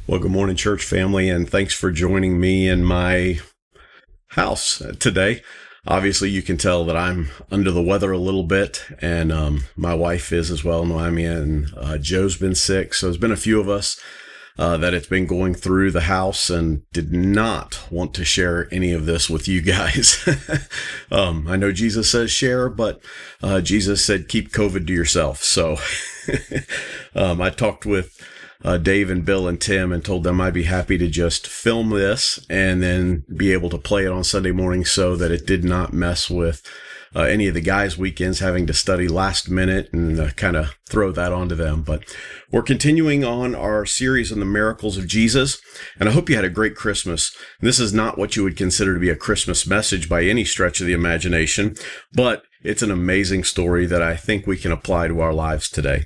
Well, good morning, church family, and thanks for joining me in my house today. Obviously, you can tell that I'm under the weather a little bit, and my wife is as well, Noemi, and Joe's been sick. So there's been a few of us that it's been going through the house and did not want to share any of this with you guys. I know Jesus says share, but Jesus said keep COVID to yourself. So I talked with Dave and Bill and Tim and told them I'd be happy to just film this and then be able to play it on Sunday morning so that it did not mess with any of the guys' weekends having to study last minute and kind of throw that onto them. But we're continuing on our series on the miracles of Jesus, and I hope you had a great Christmas. This is not what you would consider to be a Christmas message by any stretch of the imagination, but it's an amazing story that I think we can apply to our lives today.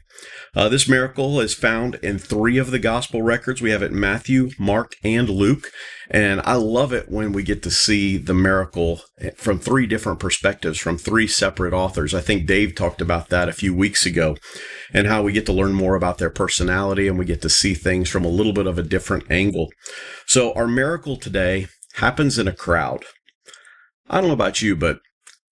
This miracle is found in 3 of the gospel records. We have it in Matthew, Mark, and Luke. And I love it when we get to see the miracle from 3 different perspectives, from 3 separate authors. I think Dave talked about that a few weeks ago, and how we get to learn more about their personality and we get to see things from a little bit of a different angle. So our miracle today happens in a crowd. I don't know about you, but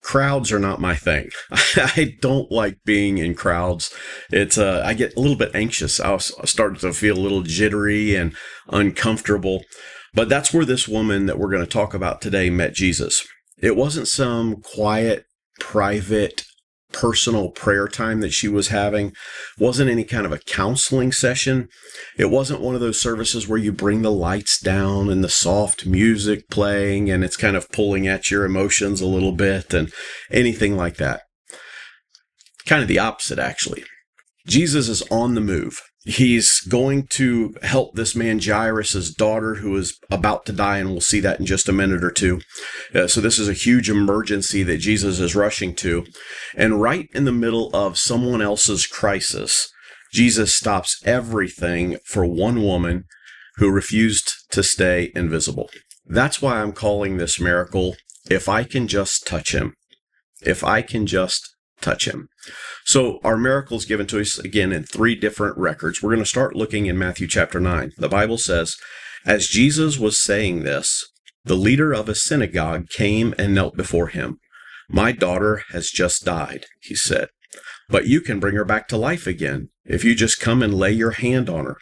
crowds are not my thing. I don't like being in crowds. I get a little bit anxious. I start to feel a little jittery and uncomfortable. But that's where this woman that we're going to talk about today met Jesus. It wasn't some quiet, private, personal prayer time that she was having. It wasn't any kind of a counseling session. It wasn't one of those services where you bring the lights down and the soft music playing and it's kind of pulling at your emotions a little bit and anything like that. Kind of the opposite, actually. Jesus is on the move. He's going to help this man Jairus' daughter who is about to die, and we'll see that in just a minute or two. So this is a huge emergency that Jesus is rushing to. And right in the middle of someone else's crisis, Jesus stops everything for one woman who refused to stay invisible. That's why I'm calling this miracle, If I Can Just Touch Him. If I Can Just Touch Him. So our miracle is given to us again in 3 different records. We're going to start looking in Matthew chapter 9. The Bible says, as Jesus was saying this, the leader of a synagogue came and knelt before him. My daughter has just died, he said, but you can bring her back to life again if you just come and lay your hand on her.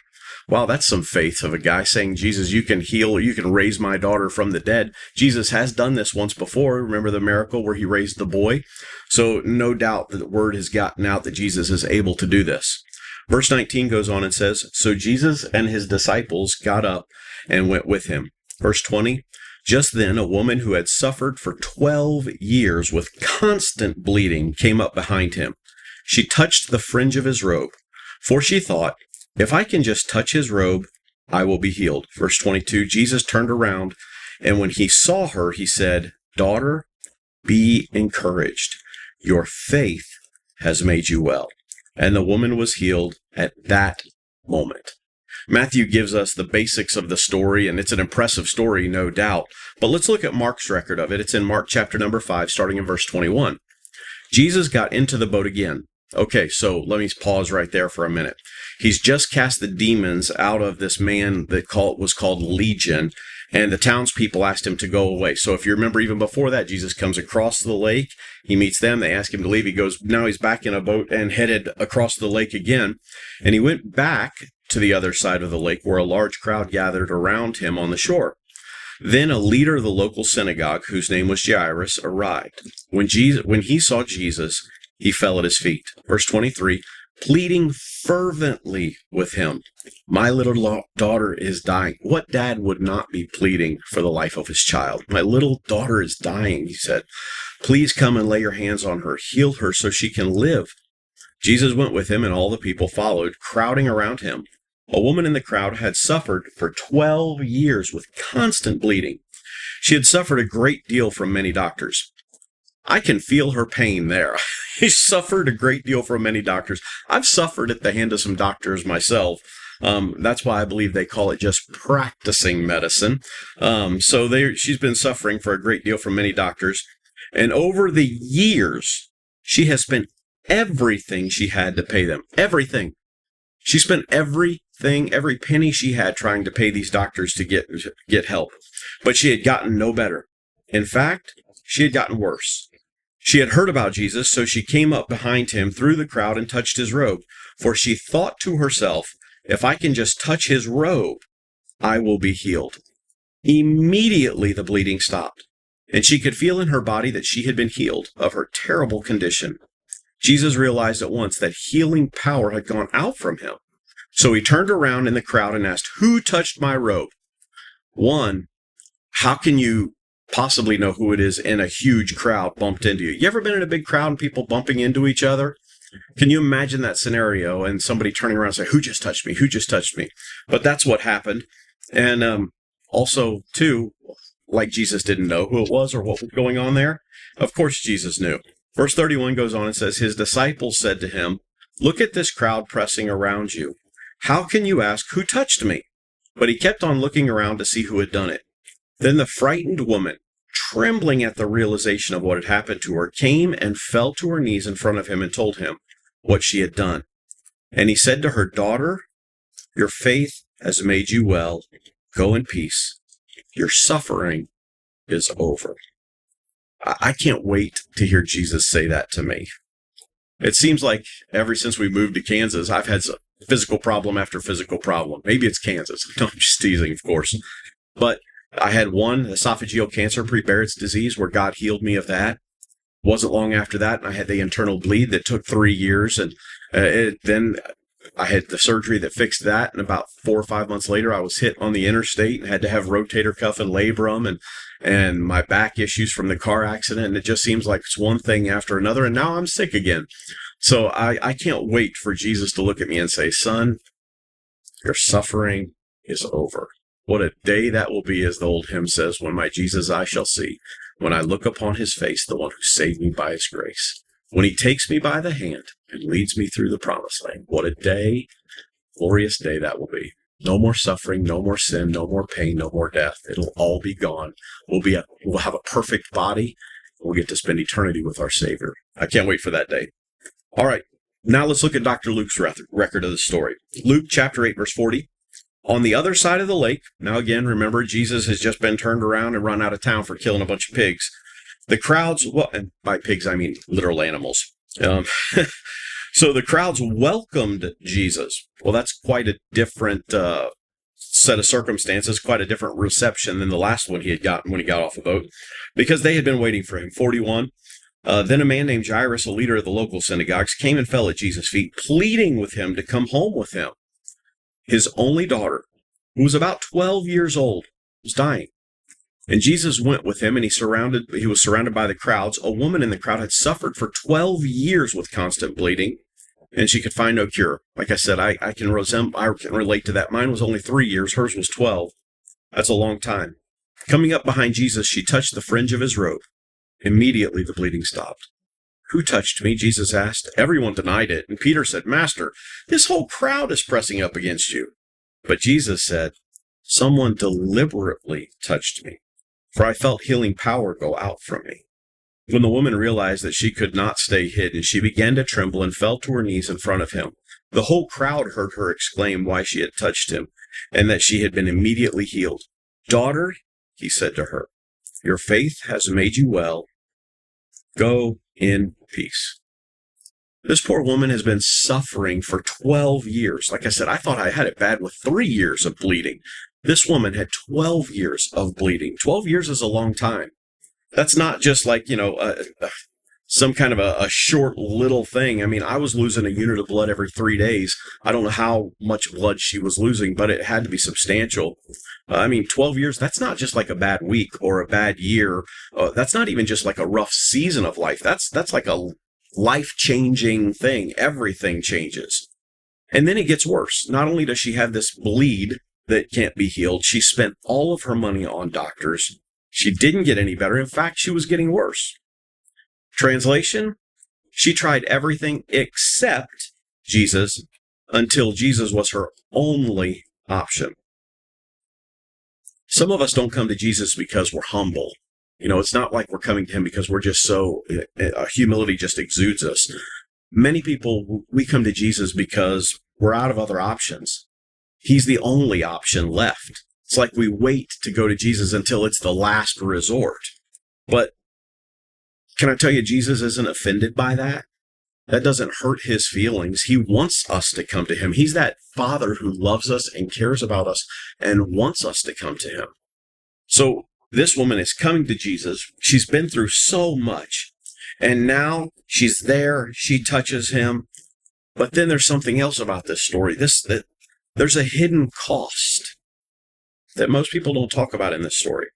Wow, that's some faith of a guy saying, Jesus, you can heal or you can raise my daughter from the dead. Jesus has done this once before. Remember the miracle where he raised the boy? So no doubt that the word has gotten out that Jesus is able to do this. Verse 19 goes on and says, so Jesus and his disciples got up and went with him. Verse 20, just then a woman who had suffered for 12 years with constant bleeding came up behind him. She touched the fringe of his robe, for she thought, if I can just touch his robe, I will be healed. Verse 22, Jesus turned around, and when he saw her, he said, daughter, be encouraged. Your faith has made you well. And the woman was healed at that moment. Matthew gives us the basics of the story, and it's an impressive story, no doubt. But let's look at Mark's record of it. It's in Mark chapter number 5, starting in verse 21. Jesus got into the boat again. Okay, so let me pause right there for a minute. He's just cast the demons out of this man that was called Legion, and the townspeople asked him to go away. So if you remember, even before that, Jesus comes across the lake. He meets them. They ask him to leave. He goes, now he's back in a boat and headed across the lake again. And he went back to the other side of the lake where a large crowd gathered around him on the shore. Then a leader of the local synagogue, whose name was Jairus, arrived. When he saw Jesus, he fell at his feet. Verse 23, pleading fervently with him. My little daughter is dying. What dad would not be pleading for the life of his child? My little daughter is dying, he said. Please come and lay your hands on her. Heal her so she can live. Jesus went with him and all the people followed, crowding around him. A woman in the crowd had suffered for 12 years with constant bleeding. She had suffered a great deal from many doctors. I can feel her pain there. He suffered a great deal from many doctors. I've suffered at the hand of some doctors myself. That's why I believe they call it just practicing medicine. She's been suffering for a great deal from many doctors. And over the years, she has spent everything she had to pay them. Everything. She spent every everything, every penny she had trying to pay these doctors to get help. But she had gotten no better. In fact, she had gotten worse. She had heard about Jesus, so she came up behind him through the crowd and touched his robe. For she thought to herself, if I can just touch his robe, I will be healed. Immediately the bleeding stopped, and she could feel in her body that she had been healed of her terrible condition. Jesus realized at once that healing power had gone out from him. So he turned around in the crowd and asked, who touched my robe? One, how can you possibly know who it is in a huge crowd bumped into you? You ever been in a big crowd and people bumping into each other? Can you imagine that scenario and somebody turning around and saying, who just touched me? Who just touched me? But that's what happened. And also, too, like Jesus didn't know who it was or what was going on there. Of course, Jesus knew. Verse 31 goes on and says, his disciples said to him, look at this crowd pressing around you. How can you ask, who touched me? But he kept on looking around to see who had done it. Then the frightened woman, trembling at the realization of what had happened to her, came and fell to her knees in front of him and told him what she had done. And he said to her, daughter, your faith has made you well. Go in peace. Your suffering is over. I can't wait to hear Jesus say that to me. It seems like ever since we moved to Kansas, I've had some physical problem after physical problem. Maybe it's Kansas. No, I'm just teasing, of course. But I had one esophageal cancer, pre-Barrett's disease, where God healed me of that. Wasn't long after that, and I had the internal bleed that took 3 years. And then I had the surgery that fixed that. And about 4 or 5 months later, I was hit on the interstate and had to have rotator cuff and labrum and my back issues from the car accident. And it just seems like it's one thing after another. And now I'm sick again. So I can't wait for Jesus to look at me and say, son, your suffering is over. What a day that will be, as the old hymn says, when my Jesus I shall see, when I look upon his face, the one who saved me by his grace. When he takes me by the hand and leads me through the promised land. What a day, glorious day that will be. No more suffering, no more sin, no more pain, no more death. It'll all be gone. We'll have a perfect body. We'll get to spend eternity with our Savior. I can't wait for that day. All right, now let's look at Dr. Luke's record of the story. Luke chapter 8, verse 40. On the other side of the lake, now again, remember, Jesus has just been turned around and run out of town for killing a bunch of pigs. The crowds, well, and by pigs, I mean literal animals. So the crowds welcomed Jesus. Well, that's quite a different set of circumstances, quite a different reception than the last one he had gotten when he got off the boat, because they had been waiting for him. 41. Then a man named Jairus, a leader of the local synagogues, came and fell at Jesus' feet, pleading with him to come home with him. His only daughter, who was about 12 years old, was dying. And Jesus went with him, and he was surrounded by the crowds. A woman in the crowd had suffered for 12 years with constant bleeding, and she could find no cure. Like I said, I can relate to that. Mine was only 3 years. Hers was 12. That's a long time. Coming up behind Jesus, she touched the fringe of his robe. Immediately, the bleeding stopped. Who touched me? Jesus asked. Everyone denied it. And Peter said, Master, this whole crowd is pressing up against you. But Jesus said, someone deliberately touched me, for I felt healing power go out from me. When the woman realized that she could not stay hidden, she began to tremble and fell to her knees in front of him. The whole crowd heard her exclaim why she had touched him, and that she had been immediately healed. Daughter, he said to her, your faith has made you well. Go in peace. This poor woman has been suffering for 12 years. Like I said, I thought I had it bad with 3 years of bleeding. This woman had 12 years of bleeding. 12 years is a long time. That's not just like, some kind of a short little thing. I mean, I was losing a unit of blood every 3 days. I don't know how much blood she was losing, but it had to be substantial. 12 years, that's not just like a bad week or a bad year. That's not even just like a rough season of life. That's like a life-changing thing. Everything changes. And then it gets worse. Not only does she have this bleed that can't be healed, she spent all of her money on doctors. She didn't get any better. In fact, she was getting worse. Translation, she tried everything except Jesus until Jesus was her only option. Some of us don't come to Jesus because we're humble. It's not like we're coming to him because we're just so, humility just exudes us. Many people, we come to Jesus because we're out of other options. He's the only option left. It's like we wait to go to Jesus until it's the last resort. But can I tell you, Jesus isn't offended by that? That doesn't hurt his feelings. He wants us to come to him. He's that Father who loves us and cares about us and wants us to come to him. So this woman is coming to Jesus. She's been through so much. And now she's there. She touches him. But then there's something else about this story. There's a hidden cost that most people don't talk about in this story.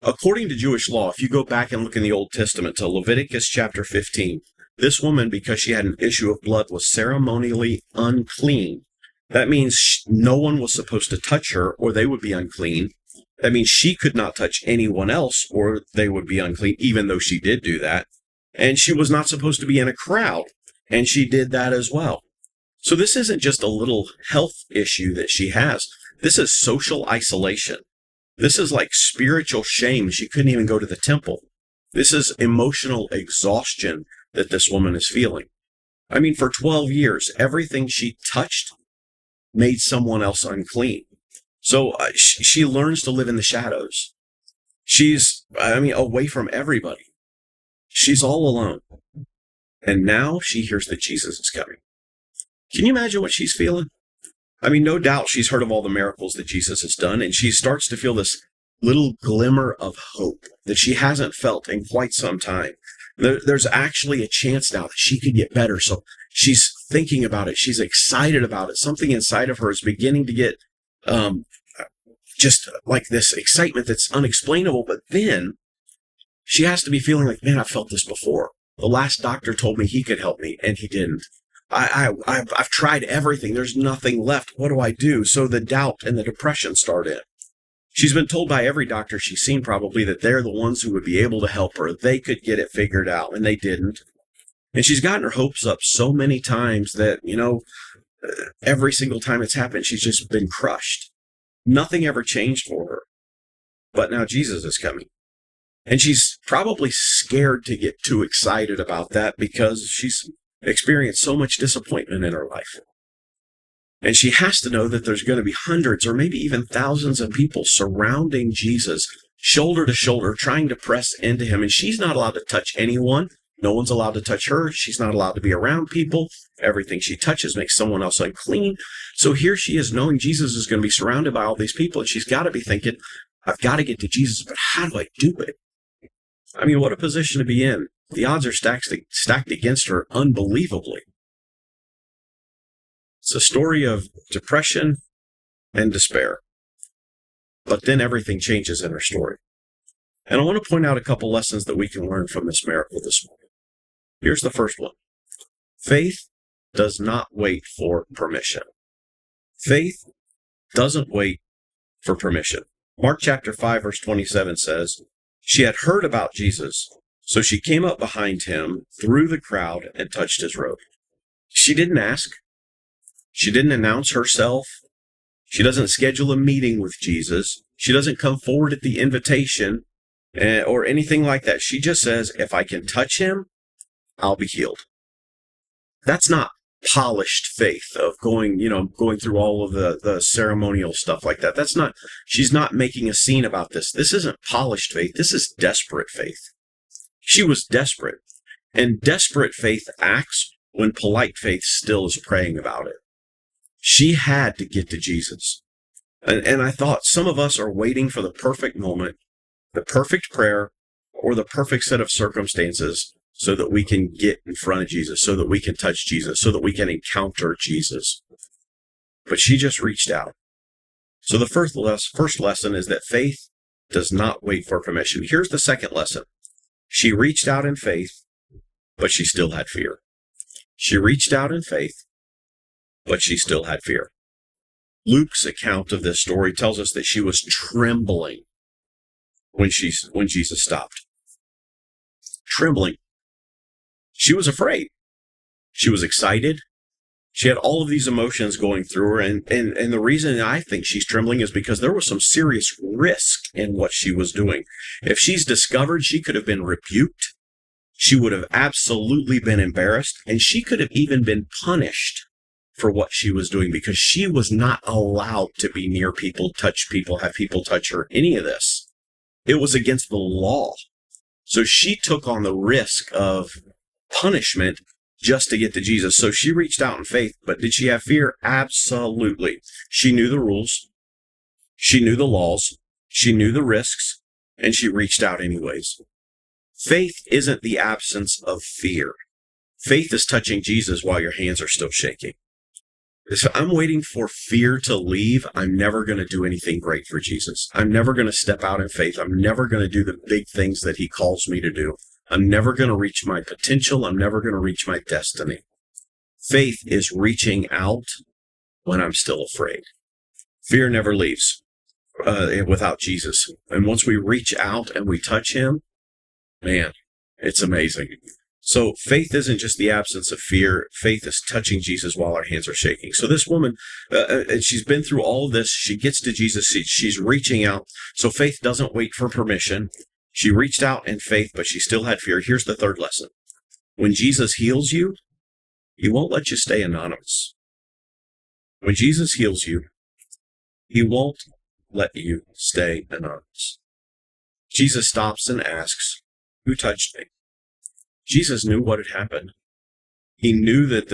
According to Jewish law, if you go back and look in the Old Testament to Leviticus chapter 15, this woman, because she had an issue of blood, was ceremonially unclean. That means no one was supposed to touch her or they would be unclean. That means she could not touch anyone else or they would be unclean, even though she did do that. And she was not supposed to be in a crowd, and she did that as well. So this isn't just a little health issue that she has. This is social isolation. This is like spiritual shame. She couldn't even go to the temple. This is emotional exhaustion that this woman is feeling. I mean, for 12 years, everything she touched made someone else unclean. So she learns to live in the shadows. She's, away from everybody. She's all alone. And now she hears that Jesus is coming. Can you imagine what she's feeling? I mean, no doubt she's heard of all the miracles that Jesus has done, and she starts to feel this little glimmer of hope that she hasn't felt in quite some time. There's actually a chance now that she could get better. So she's thinking about it. She's excited about it. Something inside of her is beginning to get just like this excitement that's unexplainable. But then she has to be feeling like, man, I felt this before. The last doctor told me he could help me, and he didn't. I've tried everything. There's nothing left. What do I do? So the doubt and the depression start in. She's been told by every doctor she's seen probably that they're the ones who would be able to help her. They could get it figured out, and they didn't. And she's gotten her hopes up so many times that, every single time it's happened, she's just been crushed. Nothing ever changed for her. But now Jesus is coming. And she's probably scared to get too excited about that because she's experienced so much disappointment in her life. And she has to know that there's going to be hundreds or maybe even thousands of people surrounding Jesus, shoulder to shoulder, trying to press into him. And she's not allowed to touch anyone. No one's allowed to touch her. She's not allowed to be around people. Everything she touches makes someone else unclean. So here she is knowing Jesus is going to be surrounded by all these people. And she's got to be thinking, I've got to get to Jesus, but how do I do it? I mean, what a position to be in. The odds are stacked against her unbelievably. It's a story of depression and despair. But then everything changes in her story. And I want to point out a couple lessons that we can learn from this miracle this morning. Here's the first one. Faith does not wait for permission. Faith doesn't wait for permission. Mark chapter 5, verse 27 says, she had heard about Jesus, so she came up behind him through the crowd and touched his robe. She didn't ask. She didn't announce herself. She doesn't schedule a meeting with Jesus. She doesn't come forward at the invitation or anything like that. She just says, if I can touch him, I'll be healed. That's not polished faith of going through all of the ceremonial stuff like that. She's not making a scene about this. This isn't polished faith. This is desperate faith. She was desperate. And desperate faith acts when polite faith still is praying about it. She had to get to Jesus. And I thought some of us are waiting for the perfect moment, the perfect prayer, or the perfect set of circumstances so that we can get in front of Jesus, so that we can touch Jesus, so that we can encounter Jesus. But she just reached out. So the first lesson is that faith does not wait for permission. Here's the second lesson. She reached out in faith, but she still had fear. She reached out in faith, but she still had fear. Luke's account of this story tells us that she was trembling when Jesus stopped. Trembling. She was afraid. She was excited. She had all of these emotions going through her. And the reason I think she's trembling is because there was some serious risk in what she was doing. If she's discovered, she could have been rebuked. She would have absolutely been embarrassed. And she could have even been punished for what she was doing, because she was not allowed to be near people, touch people, have people touch her, any of this. It was against the law. So she took on the risk of punishment just to get to Jesus. So she reached out in faith, but did she have fear? Absolutely. She knew the rules. She knew the laws. She knew the risks, and she reached out anyways. Faith isn't the absence of fear. Faith is touching Jesus while your hands are still shaking. If I'm waiting for fear to leave, I'm never going to do anything great for Jesus. I'm never going to step out in faith. I'm never going to do the big things that he calls me to do. I'm never going to reach my potential. I'm never going to reach my destiny. Faith is reaching out when I'm still afraid. Fear never leaves without Jesus. And once we reach out and we touch him, man, it's amazing. So faith isn't just the absence of fear. Faith is touching Jesus while our hands are shaking. So this woman, she's been through all of this. She gets to Jesus. She's reaching out. So faith doesn't wait for permission. She reached out in faith, but she still had fear. Here's the third lesson. When Jesus heals you, he won't let you stay anonymous. When Jesus heals you, he won't let you stay anonymous. Jesus stops and asks, who touched me? Jesus knew what had happened. He knew that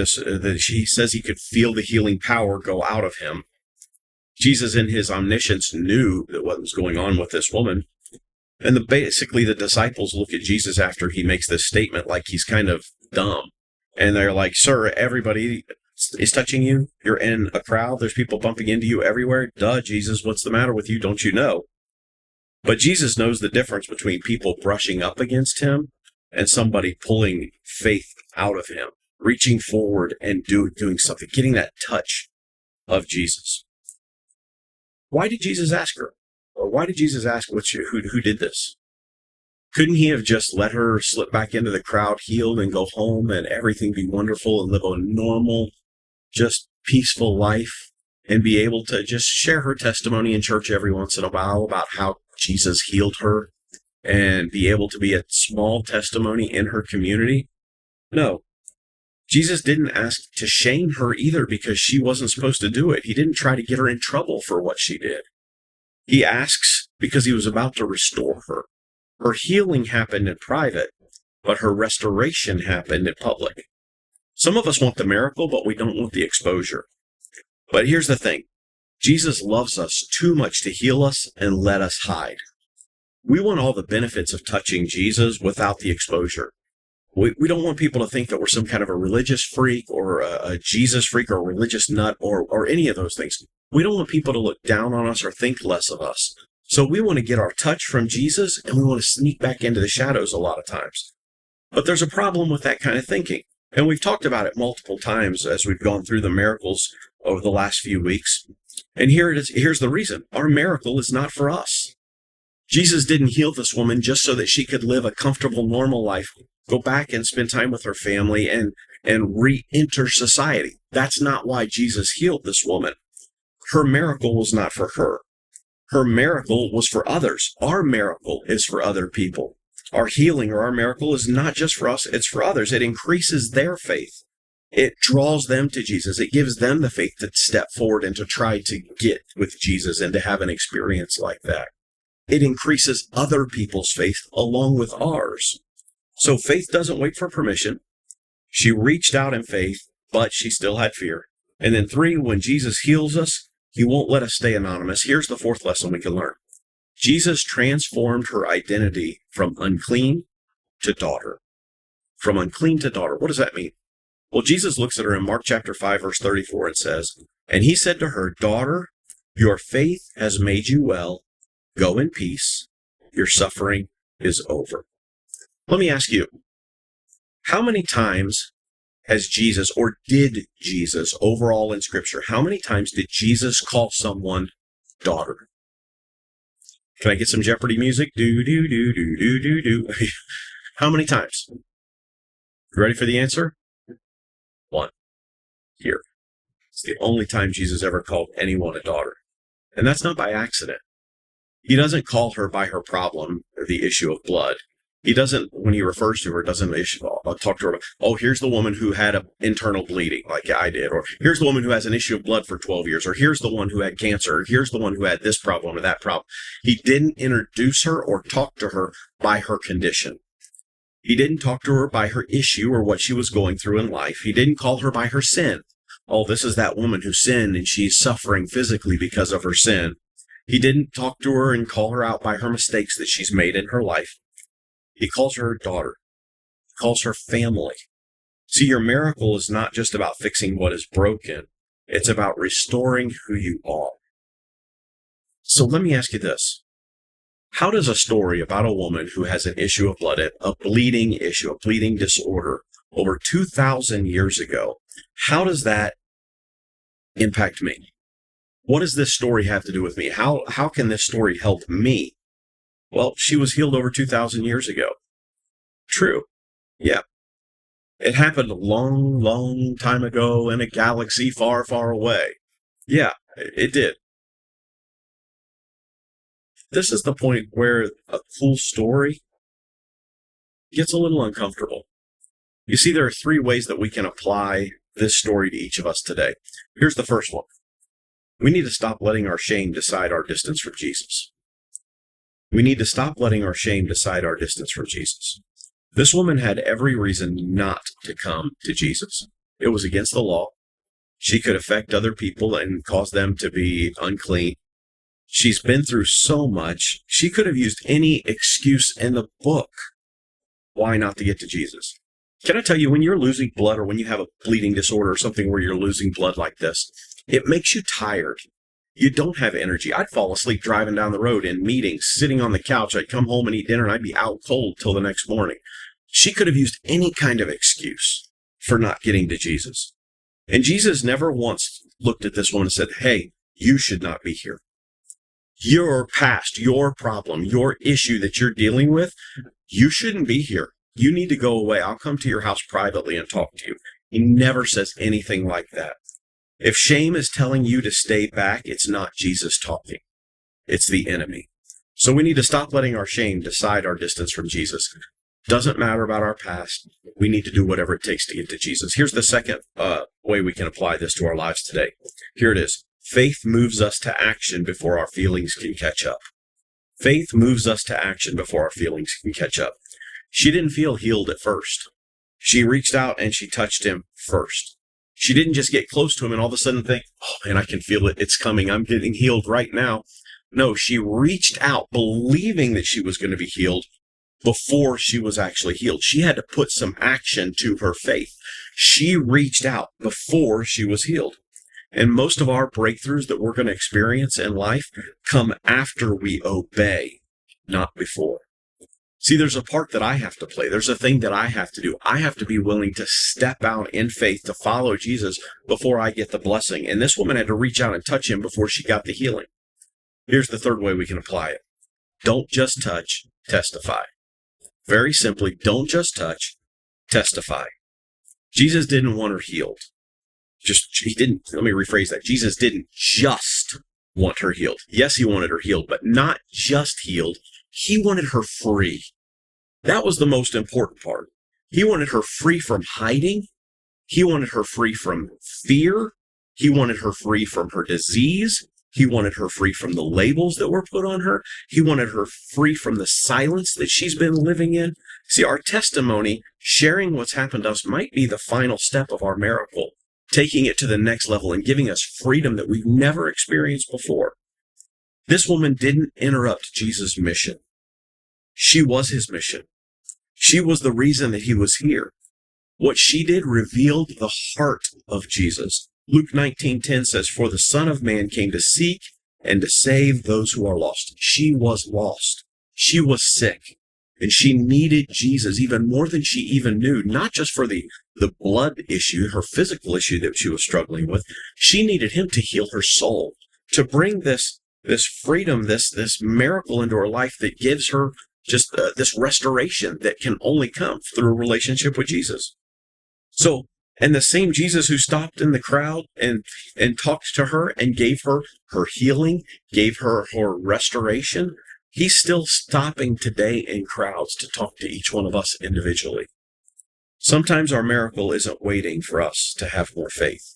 he says he could feel the healing power go out of him. Jesus, in his omniscience, knew that what was going on with this woman. And basically, the disciples look at Jesus after he makes this statement like he's kind of dumb. And they're like, sir, everybody is touching you. You're in a crowd. There's people bumping into you everywhere. Duh, Jesus, what's the matter with you? Don't you know? But Jesus knows the difference between people brushing up against him and somebody pulling faith out of him, reaching forward and doing something, getting that touch of Jesus. Why did Jesus ask her? Or why did Jesus ask who did this? Couldn't he have just let her slip back into the crowd, healed, and go home and everything be wonderful and live a normal, just peaceful life and be able to just share her testimony in church every once in a while about how Jesus healed her and be able to be a small testimony in her community? No. Jesus didn't ask to shame her either because she wasn't supposed to do it. He didn't try to get her in trouble for what she did. He asks because he was about to restore her. Her healing happened in private, but her restoration happened in public. Some of us want the miracle, but we don't want the exposure. But here's the thing. Jesus loves us too much to heal us and let us hide. We want all the benefits of touching Jesus without the exposure. We don't want people to think that we're some kind of a religious freak or a Jesus freak or a religious nut or any of those things. We don't want people to look down on us or think less of us. So we want to get our touch from Jesus and we want to sneak back into the shadows a lot of times. But there's a problem with that kind of thinking. And we've talked about it multiple times as we've gone through the miracles over the last few weeks. And here it is. Here's the reason. Our miracle is not for us. Jesus didn't heal this woman just so that she could live a comfortable, normal life, go back and spend time with her family and re-enter society. That's not why Jesus healed this woman. Her miracle was not for her. Her miracle was for others. Our miracle is for other people. Our healing or our miracle is not just for us, it's for others. It increases their faith. It draws them to Jesus. It gives them the faith to step forward and to try to get with Jesus and to have an experience like that. It increases other people's faith along with ours. So faith doesn't wait for permission. She reached out in faith, but she still had fear. And then 3, when Jesus heals us, he won't let us stay anonymous. Here's the 4th lesson we can learn. Jesus transformed her identity from unclean to daughter. From unclean to daughter. What does that mean? Well, Jesus looks at her in Mark chapter 5, verse 34 and says, and he said to her, daughter, your faith has made you well. Go in peace. Your suffering is over. Let me ask you, how many times has Jesus, or did Jesus, overall in Scripture, how many times did Jesus call someone daughter? Can I get some Jeopardy music? Do, do, do, do, do, do, do. How many times? You ready for the answer? 1. Here. It's the only time Jesus ever called anyone a daughter. And that's not by accident. He doesn't call her by her problem or the issue of blood. He doesn't, when he refers to her, doesn't talk to her about, oh, here's the woman who had an internal bleeding like I did, or here's the woman who has an issue of blood for 12 years, or here's the one who had cancer, or here's the one who had this problem or that problem. He didn't introduce her or talk to her by her condition. He didn't talk to her by her issue or what she was going through in life. He didn't call her by her sin. Oh, this is that woman who sinned and she's suffering physically because of her sin. He didn't talk to her and call her out by her mistakes that she's made in her life. He calls her daughter. He calls her family. See, your miracle is not just about fixing what is broken. It's about restoring who you are. So let me ask you this. How does a story about a woman who has an issue of blood, a bleeding issue, a bleeding disorder over 2,000 years ago, how does that impact me? What does this story have to do with me? How can this story help me? Well, she was healed over 2,000 years ago. True. Yeah. It happened a long, long time ago in a galaxy far, far away. Yeah, it did. This is the point where a cool story gets a little uncomfortable. You see, there are 3 ways that we can apply this story to each of us today. Here's the first one. We need to stop letting our shame decide our distance from Jesus. We need to stop letting our shame decide our distance from Jesus. This woman had every reason not to come to Jesus. It was against the law. She could affect other people and cause them to be unclean. She's been through so much. She could have used any excuse in the book. Why not to get to Jesus? Can I tell you, when you're losing blood or when you have a bleeding disorder or something where you're losing blood like this, it makes you tired. You don't have energy. I'd fall asleep driving down the road in meetings, sitting on the couch. I'd come home and eat dinner and I'd be out cold till the next morning. She could have used any kind of excuse for not getting to Jesus. And Jesus never once looked at this woman and said, hey, you should not be here. Your past, your problem, your issue that you're dealing with, you shouldn't be here. You need to go away. I'll come to your house privately and talk to you. He never says anything like that. If shame is telling you to stay back, it's not Jesus talking. It's the enemy. So we need to stop letting our shame decide our distance from Jesus. Doesn't matter about our past. We need to do whatever it takes to get to Jesus. Here's the second way we can apply this to our lives today. Here it is. Faith moves us to action before our feelings can catch up. Faith moves us to action before our feelings can catch up. She didn't feel healed at first. She reached out and she touched him first. She didn't just get close to him and all of a sudden think, oh man, I can feel it. It's coming. I'm getting healed right now. No, she reached out believing that she was going to be healed before she was actually healed. She had to put some action to her faith. She reached out before she was healed. And most of our breakthroughs that we're going to experience in life come after we obey, not before. See, there's a part that I have to play. There's a thing that I have to do. I have to be willing to step out in faith to follow Jesus before I get the blessing. And this woman had to reach out and touch him before she got the healing. Here's the third way we can apply it. Don't just touch, testify. Very simply, don't just touch, testify. Jesus didn't want her healed. Let me rephrase that. Jesus didn't just want her healed. Yes, he wanted her healed, but not just healed. He wanted her free. That was the most important part. He wanted her free from hiding. He wanted her free from fear. He wanted her free from her disease. He wanted her free from the labels that were put on her. He wanted her free from the silence that she's been living in. See, our testimony, sharing what's happened to us, might be the final step of our miracle, taking it to the next level and giving us freedom that we've never experienced before. This woman didn't interrupt Jesus' mission. She was his mission. She was the reason that he was here. What she did revealed the heart of Jesus. Luke 19:10 says, "For the Son of Man came to seek and to save those who are lost." She was lost. She was sick. And she needed Jesus even more than she even knew, not just for the blood issue, her physical issue that she was struggling with. She needed him to heal her soul, to bring this freedom, this miracle into her life that gives her just this restoration that can only come through a relationship with Jesus. So, and the same Jesus who stopped in the crowd and talked to her and gave her her healing, gave her her restoration, He's still stopping today in crowds to talk to each one of us individually. Sometimes our miracle isn't waiting for us to have more faith.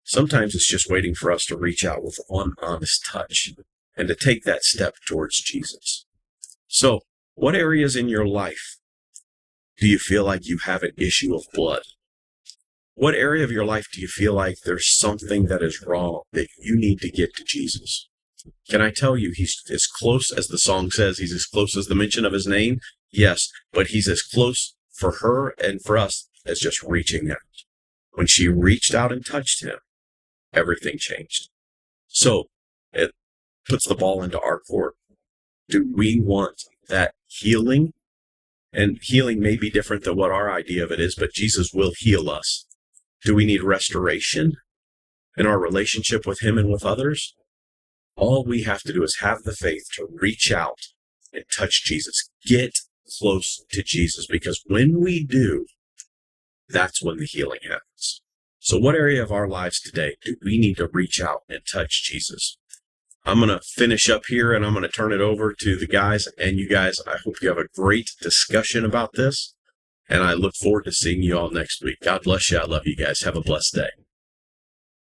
Sometimes it's just waiting for us to reach out with one honest touch and to take that step towards Jesus. So, what areas in your life do you feel like you have an issue of blood? What area of your life do you feel like there's something that is wrong that you need to get to Jesus? Can I tell you, he's as close as the song says, he's as close as the mention of his name? Yes, but he's as close for her and for us as just reaching out. When she reached out and touched him, everything changed. So it puts the ball into our court. Do we want that healing? And healing may be different than what our idea of it is, but Jesus will heal us. Do we need restoration in our relationship with him and with others? All we have to do is have the faith to reach out and touch Jesus. Get close to Jesus, because when we do, that's when the healing happens. So what area of our lives today do we need to reach out and touch Jesus? I'm going to finish up here and I'm going to turn it over to the guys. And you guys, I hope you have a great discussion about this. And I look forward to seeing you all next week. God bless you. I love you guys. Have a blessed day.